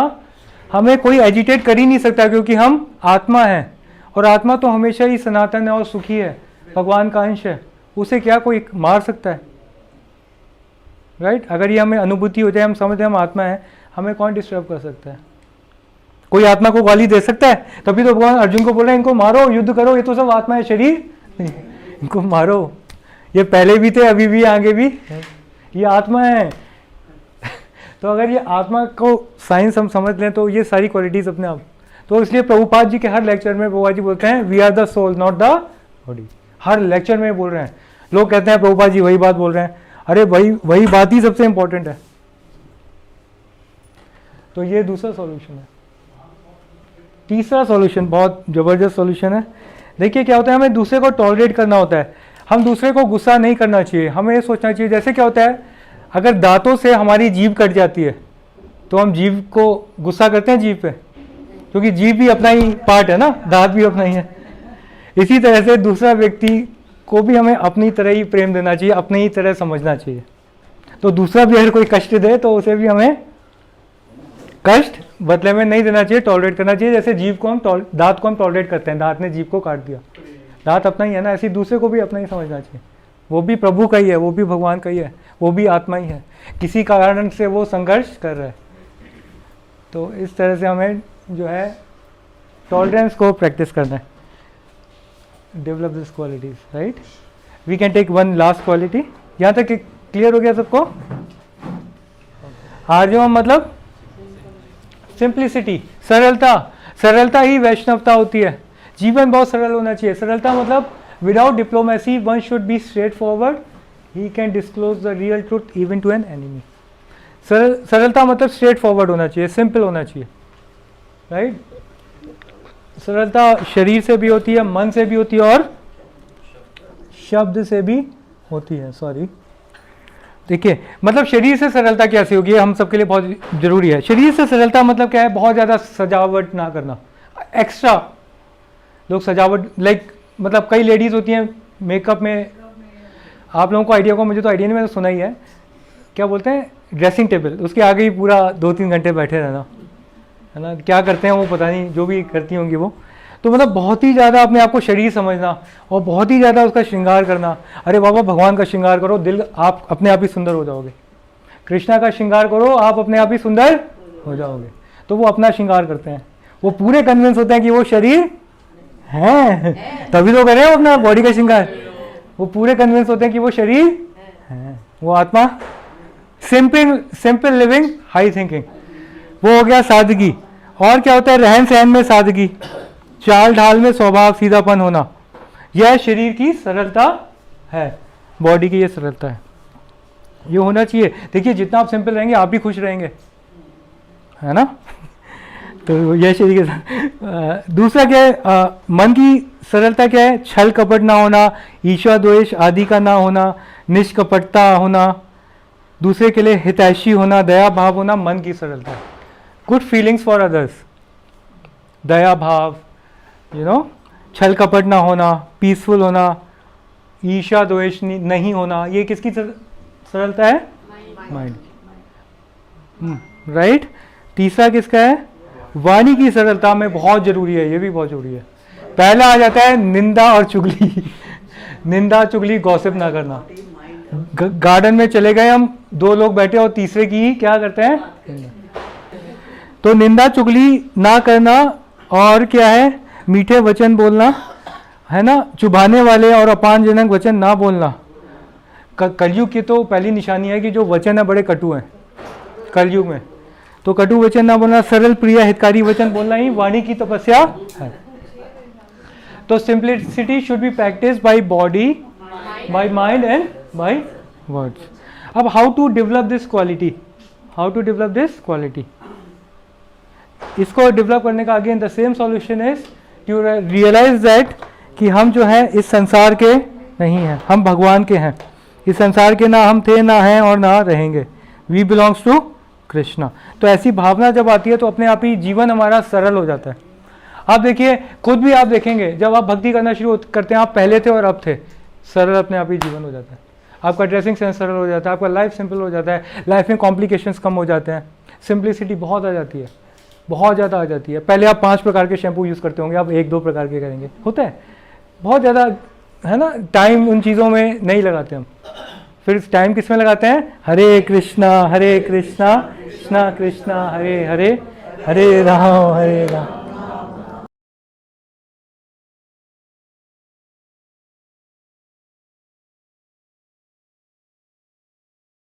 हमें कोई एजिटेट कर ही नहीं सकता क्योंकि हम आत्मा हैं, और आत्मा तो हमेशा ही सनातन है और सुखी है, भगवान का अंश है। उसे क्या कोई मार सकता है? राइट, अगर ये हमें अनुभूति हो जाए, हम समझते हैं हम आत्मा है, हमें कौन डिस्टर्ब कर सकता है? कोई आत्मा को गाली दे सकता है? तभी तो भगवान अर्जुन को बोल रहे हैं इनको मारो, युद्ध करो, ये तो सब आत्मा है, शरीर इनको मारो। ये पहले भी थे, अभी भी, आगे भी, ये आत्मा है तो अगर ये आत्मा को साइंस हम समझ लें तो ये सारी क्वालिटीज अपने आप। तो इसलिए प्रभुपाद जी के हर लेक्चर में प्रभुपाद जी बोलते हैं we are the soul not the body. हर लेक्चर में बोल रहे हैं। लोग कहते हैं प्रभुपाद जी वही बात बोल रहे हैं, अरे वही बात ही सबसे इंपॉर्टेंट है। तो ये दूसरा सॉल्यूशन है। तीसरा सॉल्यूशन बहुत जबरदस्त सॉल्यूशन है। देखिए क्या होता है, हमें दूसरे को टॉलरेट करना होता है। हम दूसरे को गुस्सा नहीं करना चाहिए, हमें ये सोचना चाहिए। जैसे क्या होता है, अगर दांतों से हमारी जीभ कट जाती है तो हम जीभ को गुस्सा करते हैं जीभ पे, क्योंकि जीभ भी अपना ही पार्ट है ना, दांत भी अपना ही है। इसी तरह से दूसरा व्यक्ति को भी हमें अपनी तरह ही प्रेम देना चाहिए, अपनी ही तरह समझना चाहिए। तो दूसरा भी अगर कोई कष्ट दे तो उसे भी हमें कष्ट बदले में नहीं देना चाहिए, टॉलरेट करना चाहिए। जैसे जीभ को हम दांत को हम टॉलरेट करते हैं, दांत ने जीभ को काट दिया, दांत अपना ही है ना, ऐसे दूसरे को भी अपना ही समझना चाहिए। वो भी प्रभु का ही है, वो भी भगवान का ही है, वो भी आत्मा ही है, किसी कारण से वो संघर्ष कर रहा है। तो इस तरह से हमें जो है टॉलरेंस को प्रैक्टिस करना है, develop this qualities, right. We can take one last quality. यहाँ तक क्लियर हो गया सबको? आर्जवम मतलब सिंप्लिसिटी, सरलता। सरलता ही वैष्णवता होती है। जीवन बहुत सरल होना चाहिए। सरलता मतलब without diplomacy one should be straightforward, he can disclose the real truth even to an enemy. सरलता मतलब स्ट्रेट फॉरवर्ड होना चाहिए, सिंपल होना चाहिए, राइट। सरलता शरीर से भी होती है, मन से भी होती है और शब्द से भी होती है। सॉरी, देखिए मतलब शरीर से सरलता कैसे होगी, हम सबके लिए बहुत जरूरी है। शरीर से सरलता मतलब क्या है, बहुत ज़्यादा सजावट ना करना, एक्स्ट्रा लोग सजावट लाइक मतलब कई लेडीज़ होती हैं मेकअप में, आप लोगों को आइडिया को, मुझे तो आइडिया नहीं, मैंने सुना ही है, क्या बोलते हैं ड्रेसिंग टेबल, उसके आगे ही पूरा 2-3 घंटे बैठे रहना, है ना। क्या करते हैं वो पता नहीं, जो भी करती होंगी वो। तो मतलब बहुत ही ज़्यादा अपने आप को शरीर समझना और बहुत ही ज़्यादा उसका श्रृंगार करना। अरे बाबा भगवान का श्रृंगार करो, दिल आप अपने आप ही सुंदर हो जाओगे। कृष्णा का श्रृंगार करो, आप अपने आप ही सुंदर हो जाओगे। तो वो अपना श्रृंगार करते हैं, वो पूरे कन्विंस होते हैं कि वो शरीर हैं, तभी तो करें अपना बॉडी का श्रृंगार। वो पूरे कन्विंस होते हैं कि वो शरीर है, वो आत्मा। सिंपल लिविंग, हाई थिंकिंग, वो हो गया सादगी। और क्या होता है? रहन सहन में सादगी, चाल ढाल में स्वभाव सीधापन होना। यह शरीर की सरलता है, बॉडी की ये सरलता है, ये होना चाहिए। देखिए जितना आप सिंपल रहेंगे आप भी खुश रहेंगे, है ना। तो यह शरीर के दूसरा क्या है? मन की सरलता क्या है? छल कपट ना होना, ईर्ष्या द्वेष आदि का ना होना, निष्कपटता होना, दूसरे के लिए हितैषी होना, दया भाव होना, मन की सरलता है। गुड फीलिंग्स फॉर अदर्स, दया भाव, छल कपट ना होना, पीसफुल होना, ईर्ष्या द्वेष नहीं होना, ये किसकी सरलता है? माइंड। राइट। तीसरा किसका है? वाणी की सरलता में बहुत जरूरी है, ये भी बहुत जरूरी है। पहला आ जाता है निंदा और चुगली। निंदा चुगली गॉसिप ना करना। गार्डन में चले गए हम, दो लोग बैठे और तीसरे की ही क्या करते हैं? तो निंदा चुगली ना करना। और क्या है? मीठे वचन बोलना, है ना, चुभाने वाले और अपमानजनक वचन ना बोलना। कलयुग की तो पहली निशानी है कि जो वचन है बड़े कटु हैं कलयुग में। तो कटु वचन ना बोलना, सरल प्रिय हितकारी वचन बोलना ही वाणी की तपस्या है। तो simplicity should be practice by body, by mind and by words. अब how to develop this quality? How to develop this quality? इसको डेवलप करने का again the same solution is to realise that कि हम जो है इस संसार के नहीं हैं, हम भगवान के हैं। इस संसार के ना हम थे, ना हैं और ना रहेंगे। We belongs to Krishna. तो ऐसी भावना जब आती है तो अपने आप ही जीवन हमारा सरल हो जाता है। आप देखिए, खुद भी आप देखेंगे जब आप भक्ति करना शुरू करते हैं, आप पहले थे और अब थे, सरल अपने आप ही जीवन हो जाता है। आपका ड्रेसिंग सेंस सरल हो जाता है, आपका लाइफ सिंपल हो जाता है, लाइफ में कॉम्प्लिकेशंस कम हो जाते हैं, सिंप्लिसिटी बहुत आ जाती है, बहुत ज़्यादा आ जाती है। पहले आप 5 प्रकार के शैम्पू यूज़ करते होंगे, आप 1-2 प्रकार के करेंगे, होता है बहुत ज़्यादा, है ना। टाइम उन चीज़ों में नहीं लगाते हम। फिर टाइम किस में लगाते हैं? हरे कृष्णा कृष्णा कृष्णा हरे हरे, हरे राम